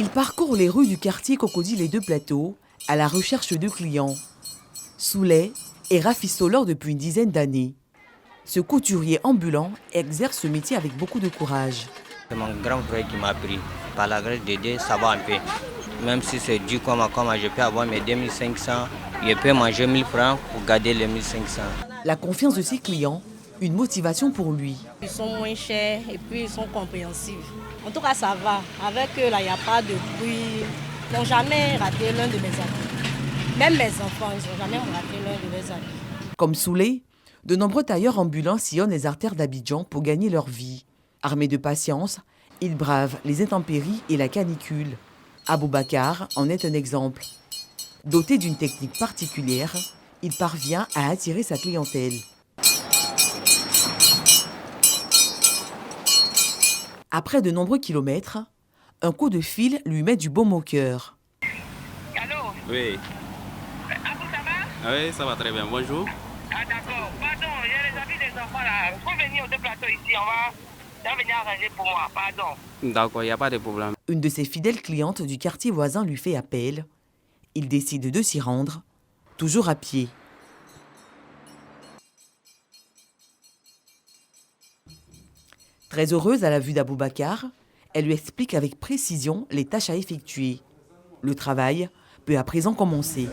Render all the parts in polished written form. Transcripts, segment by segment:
Il parcourt les rues du quartier Cocody les Deux Plateaux à la recherche de clients. Souley est rafistoleur depuis une dizaine d'années. Ce couturier ambulant exerce ce métier avec beaucoup de courage. C'est mon grand frère qui m'a appris. Par la grâce de Dieu, ça va un peu. Même si c'est dur comme je peux avoir mes 2500, je peux manger 1000 francs pour garder les 1500. La confiance de ses clients, une motivation pour lui. Ils sont moins chers et puis ils sont compréhensifs. En tout cas, ça va. Avec eux, là, il n'y a pas de bruit. Ils n'ont jamais raté l'un de mes amis. Même mes enfants, ils n'ont jamais raté l'un de mes amis. Comme Souley, de nombreux tailleurs ambulants sillonnent les artères d'Abidjan pour gagner leur vie. Armés de patience, ils bravent les intempéries et la canicule. Aboubacar en est un exemple. Doté d'une technique particulière, il parvient à attirer sa clientèle. Après de nombreux kilomètres, un coup de fil lui met du baume au cœur. Allô? Oui. Abou, ça va? Oui, ça va très bien. Bonjour. Ah d'accord. Pardon, il y a les amis des enfants là. Vous venir aux Deux Plateaux ici, ça va venir arranger pour moi. Pardon. D'accord, il n'y a pas de problème. Une de ses fidèles clientes du quartier voisin lui fait appel. Il décide de s'y rendre, toujours à pied. Très heureuse à la vue d'Aboubacar, elle lui explique avec précision les tâches à effectuer. Le travail peut à présent commencer.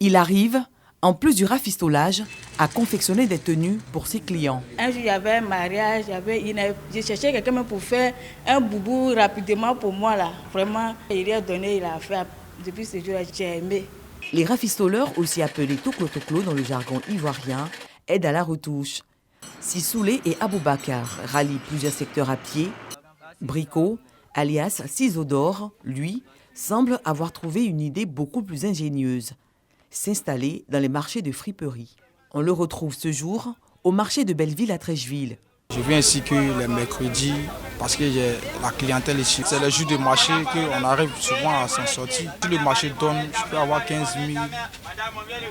Il arrive, en plus du rafistolage, à confectionner des tenues pour ses clients. Un jour, il y avait un mariage, je cherchais quelqu'un pour faire un boubou rapidement pour moi. Là. Vraiment, il lui a donné, il a fait. Depuis ce jour-là, j'ai aimé. Les rafistoleurs, aussi appelés toklo-toklo dans le jargon ivoirien, aident à la retouche. Si Souley et Aboubacar rallient plusieurs secteurs à pied, Brico, alias Ciseaux d'Or, lui, semble avoir trouvé une idée beaucoup plus ingénieuse. S'installer dans les marchés de friperie. On le retrouve ce jour au marché de Belleville à Trècheville. Je viens ici que les mercredis parce que j'ai la clientèle ici. C'est le jour de marché qu'on arrive souvent à s'en sortir. Si le marché donne, je peux avoir 15 000,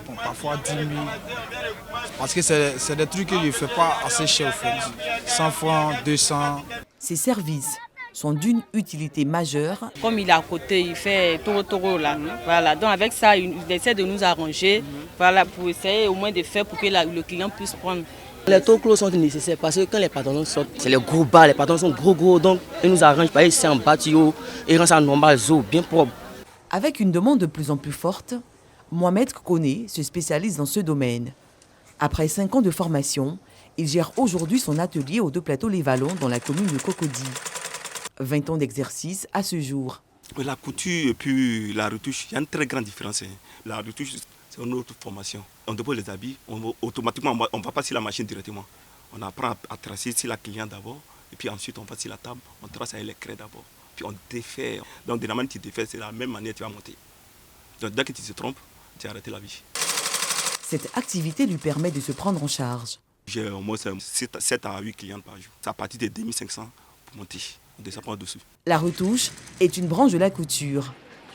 bon, parfois 10 000. Parce que c'est des trucs que je ne fais pas assez cher au fait. 100 francs, 200. Ces services sont d'une utilité majeure. Comme il est à côté, il fait toro là. Voilà, donc avec ça, il essaie de nous arranger, voilà, pour essayer au moins de faire pour que le client puisse prendre. Les toklos sont nécessaires parce que quand les patrons sortent, c'est les gros bas, les patrons sont gros, donc ils nous arrangent par ici en bâtiment et rendent ça normal, bien propre. Avec une demande de plus en plus forte, Mohamed Kone se spécialise dans ce domaine. Après 5 ans de formation, il gère aujourd'hui son atelier aux Deux Plateaux les Vallons dans la commune de Cocody. 20 ans d'exercice à ce jour. La couture et puis la retouche, il y a une très grande différence. La retouche, c'est une autre formation. On dépose les habits, automatiquement, on ne va pas sur la machine directement. On apprend à tracer sur la cliente d'abord, et puis ensuite on va sur la table, on trace avec les craies d'abord, puis on défait. Donc de la manière que tu défais, c'est la même manière que tu vas monter. Donc dès que tu te trompes, tu as arrêté la vie. Cette activité lui permet de se prendre en charge. J'ai au moins 7 à 8 clients par jour. C'est à partir de 2500 pour monter. On descend pas dessus. La retouche est une branche de la couture.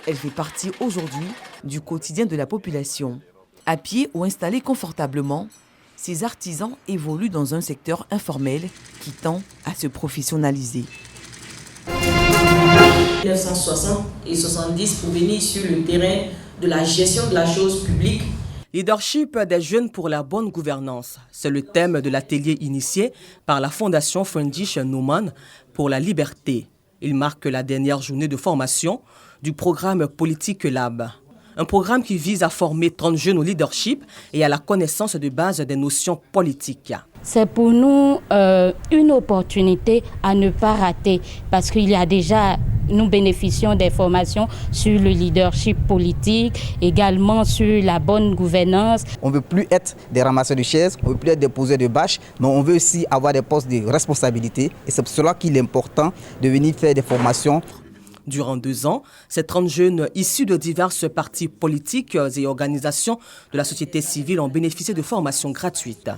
Elle fait partie aujourd'hui du quotidien de la population. À pied ou installés confortablement, ces artisans évoluent dans un secteur informel qui tend à se professionnaliser. 1960 et 70 pour venir sur le terrain de la gestion de la chose publique. Leadership des jeunes pour la bonne gouvernance. C'est le thème de l'atelier initié par la Fondation Friedrich Naumann pour la liberté. Il marque la dernière journée de formation du programme Politique Lab. Un programme qui vise à former 30 jeunes au leadership et à la connaissance de base des notions politiques. C'est pour nous une opportunité à ne pas rater parce qu'il y a déjà, nous bénéficions des formations sur le leadership politique, également sur la bonne gouvernance. On ne veut plus être des ramasseurs de chaises, on ne veut plus être des poseurs de bâches, mais on veut aussi avoir des postes de responsabilité. Et c'est pour cela qu'il est important de venir faire des formations. Durant 2 ans, ces 30 jeunes issus de diverses partis politiques et organisations de la société civile ont bénéficié de formations gratuites.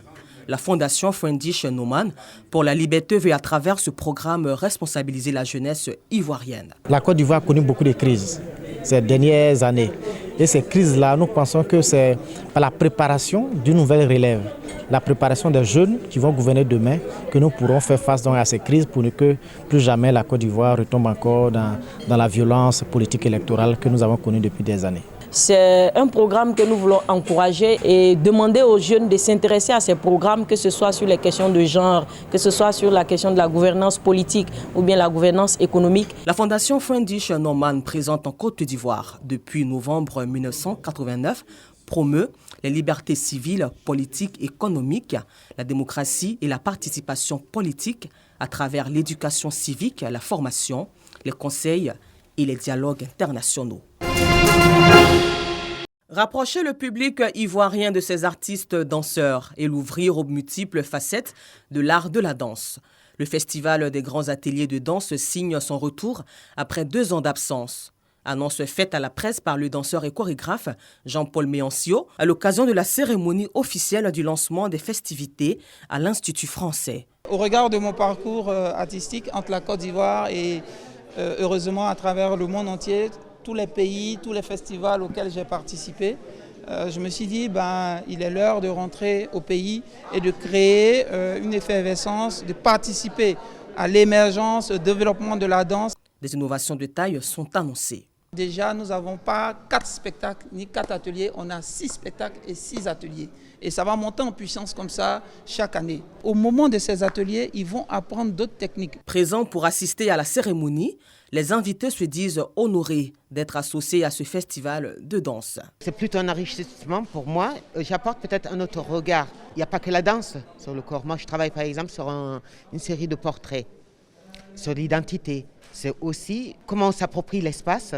La Fondation Friedrich Naumann pour la liberté veut à travers ce programme responsabiliser la jeunesse ivoirienne. La Côte d'Ivoire a connu beaucoup de crises ces dernières années. Et ces crises-là, nous pensons que c'est par la préparation d'une nouvelle relève, la préparation des jeunes qui vont gouverner demain, que nous pourrons faire face donc à ces crises pour que plus jamais la Côte d'Ivoire retombe encore dans la violence politique électorale que nous avons connue depuis des années. C'est un programme que nous voulons encourager et demander aux jeunes de s'intéresser à ces programmes, que ce soit sur les questions de genre, que ce soit sur la question de la gouvernance politique ou bien la gouvernance économique. La Fondation Friendlich Norman, présente en Côte d'Ivoire depuis novembre 1989, promeut les libertés civiles, politiques, économiques, la démocratie et la participation politique à travers l'éducation civique, la formation, les conseils et les dialogues internationaux. Rapprocher le public ivoirien de ses artistes danseurs et l'ouvrir aux multiples facettes de l'art de la danse. Le Festival des grands ateliers de danse signe son retour après 2 ans d'absence. Annonce faite à la presse par le danseur et chorégraphe Jean-Paul Méancio à l'occasion de la cérémonie officielle du lancement des festivités à l'Institut français. Au regard de mon parcours artistique entre la Côte d'Ivoire et heureusement à travers le monde entier, tous les pays, tous les festivals auxquels j'ai participé, je me suis dit il est l'heure de rentrer au pays et de créer une effervescence, de participer à l'émergence, au développement de la danse. Des innovations de taille sont annoncées. Déjà, nous n'avons pas 4 spectacles ni 4 ateliers, on a 6 spectacles et 6 ateliers. Et ça va monter en puissance comme ça chaque année. Au moment de ces ateliers, ils vont apprendre d'autres techniques. Présents pour assister à la cérémonie, les invités se disent honorés d'être associés à ce festival de danse. C'est plutôt un enrichissement pour moi. J'apporte peut-être un autre regard. Il n'y a pas que la danse sur le corps. Moi, je travaille par exemple sur une série de portraits, sur l'identité. C'est aussi comment on s'approprie l'espace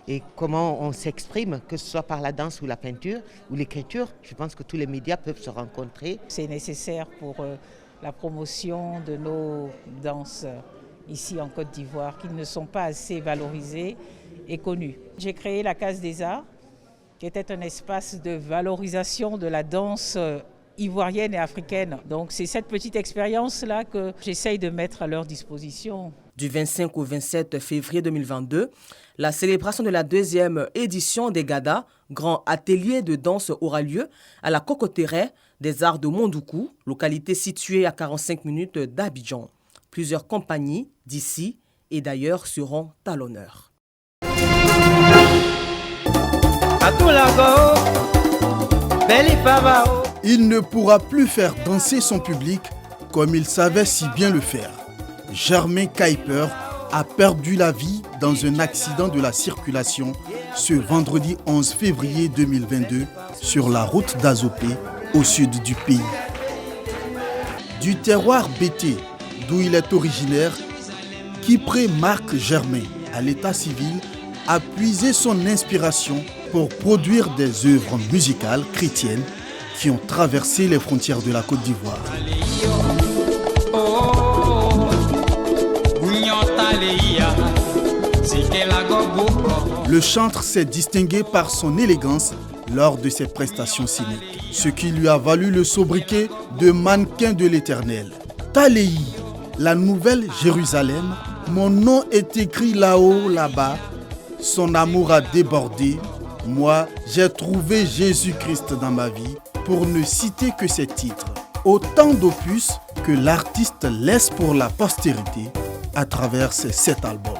et comment on s'exprime, que ce soit par la danse ou la peinture ou l'écriture. Je pense que tous les médias peuvent se rencontrer. C'est nécessaire pour la promotion de nos danses ici en Côte d'Ivoire, qui ne sont pas assez valorisées et connues. J'ai créé la Case des Arts, qui était un espace de valorisation de la danse ivoirienne et africaine. Donc c'est cette petite expérience-là que j'essaye de mettre à leur disposition. Du 25 au 27 février 2022, la célébration de la 2e édition des GADA, grand atelier de danse, aura lieu à la Cocoterie des Arts de Mondoukou, localité située à 45 minutes d'Abidjan. Plusieurs compagnies d'ici et d'ailleurs seront à l'honneur. Il ne pourra plus faire danser son public comme il savait si bien le faire. Germain Kuiper a perdu la vie dans un accident de la circulation ce vendredi 11 février 2022 sur la route d'Azopé au sud du pays. Du terroir Bété, d'où il est originaire, Kipré Marc Germain, à l'état civil, a puisé son inspiration pour produire des œuvres musicales chrétiennes qui ont traversé les frontières de la Côte d'Ivoire. Le chantre s'est distingué par son élégance lors de ses prestations scéniques, ce qui lui a valu le sobriquet de mannequin de l'Éternel. Taléi, la nouvelle Jérusalem, mon nom est écrit là-haut, là-bas, son amour a débordé, moi j'ai trouvé Jésus-Christ dans ma vie, pour ne citer que ses titres. Autant d'opus que l'artiste laisse pour la postérité à travers ses 7 albums.